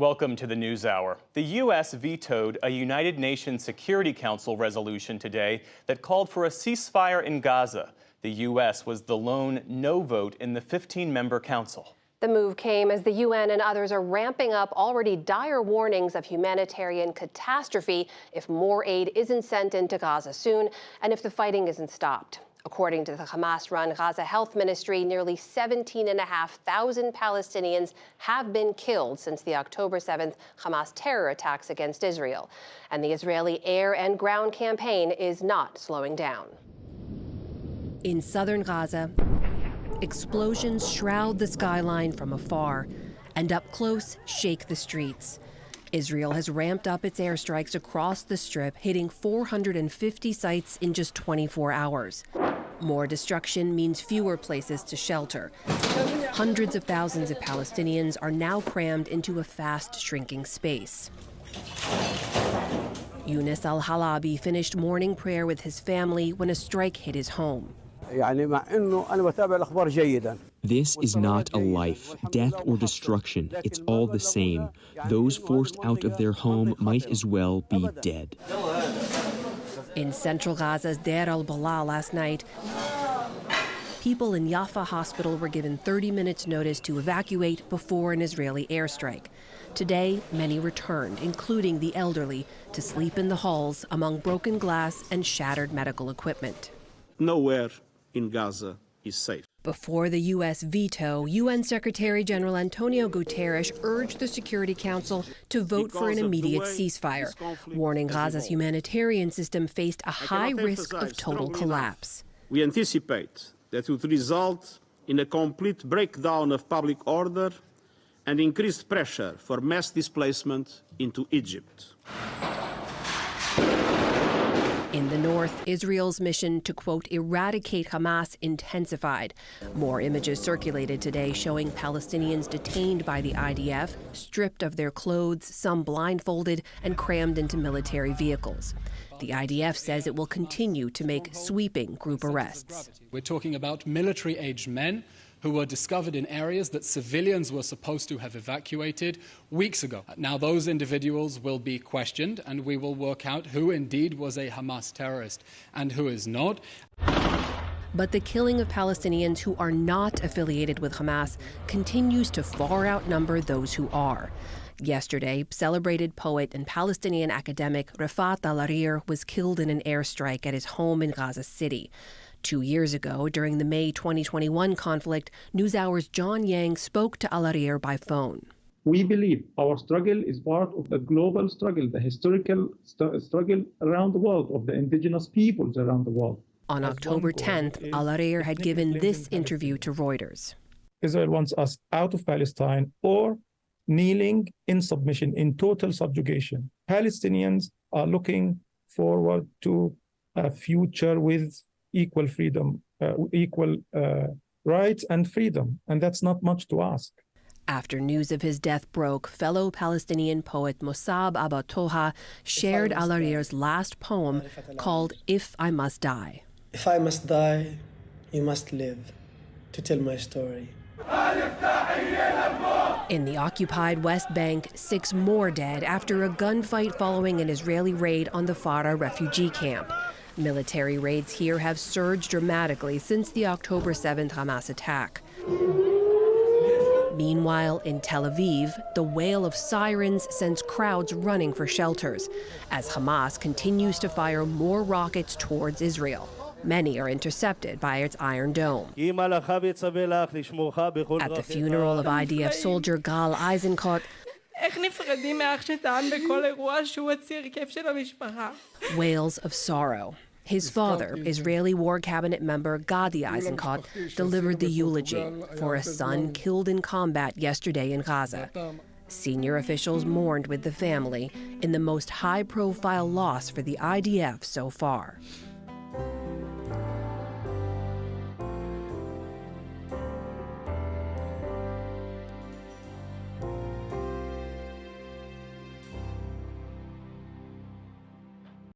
Welcome to the NewsHour. The U.S. vetoed a United Nations Security Council resolution today that called for a ceasefire in Gaza. The U.S. was the lone no vote in the 15-member council. The move came as the UN and others are ramping up already dire warnings of humanitarian catastrophe if more aid isn't sent into Gaza soon and if the fighting isn't stopped. According to the Hamas-run Gaza Health Ministry, nearly 17,500 Palestinians have been killed since the October 7th Hamas terror attacks against Israel. And the Israeli air and ground campaign is not slowing down. In southern Gaza, explosions shroud the skyline from afar and up close shake the streets. Israel has ramped up its airstrikes across the Strip, hitting 450 sites in just 24 hours. More destruction means fewer places to shelter. Hundreds of thousands of Palestinians are now crammed into a fast-shrinking space. Yunus al-Halabi finished morning prayer with his family when a strike hit his home. This is not a life, death or destruction. It's all the same. Those forced out of their home might as well be dead. In central Gaza's Deir al-Balah last night, people in Yafa Hospital were given 30 minutes notice to evacuate before an Israeli airstrike. Today, many returned, including the elderly, to sleep in the halls among broken glass and shattered medical equipment. Nowhere in Gaza is safe. Before the U.S. veto, UN Secretary General Antonio Guterres urged the Security Council to vote for an immediate ceasefire, warning Gaza's humanitarian system faced a high risk of total collapse. We anticipate that it would result in a complete breakdown of public order and increased pressure for mass displacement into Egypt. In the north, Israel's mission to, quote, eradicate Hamas intensified. More images circulated today showing Palestinians detained by the IDF, stripped of their clothes, some blindfolded, and crammed into military vehicles. The IDF says it will continue to make sweeping group arrests. We're talking about military-aged men who were discovered in areas that civilians were supposed to have evacuated weeks ago. Now those individuals will be questioned and we will work out who indeed was a Hamas terrorist and who is not. But the killing of Palestinians who are not affiliated with Hamas continues to far outnumber those who are. Yesterday, celebrated poet and Palestinian academic Rafat al-Arir was killed in an airstrike at his home in Gaza City. 2 years ago, during the May 2021 conflict, NewsHour's John Yang spoke to al-Arir by phone. We believe our struggle is part of the global struggle, the historical struggle around the world of the indigenous peoples around the world. On October 10th, al-Arir had given this interview to Reuters. Israel wants us out of Palestine or kneeling in submission, in total subjugation. Palestinians are looking forward to a future with equal freedom, equal rights and freedom, and that's not much to ask. After news of his death broke, fellow Palestinian poet Mossab Abba Toha shared al-Arir's last poem called If I Must Die. If I must die, you must live to tell my story. In the occupied West Bank, 6 more dead after a gunfight following an Israeli raid on the Farah refugee camp. Military raids here have surged dramatically since the October 7th Hamas attack. Meanwhile, in Tel Aviv, the wail of sirens sends crowds running for shelters as Hamas continues to fire more rockets towards Israel. Many are intercepted by its Iron Dome. At the funeral of IDF soldier Gal Eisenkot, wails of sorrow. His father, Israeli War Cabinet member Gadi Eisenkot, delivered the eulogy for a son killed in combat yesterday in Gaza. Senior officials mourned with the family in the most high-profile loss for the IDF so far.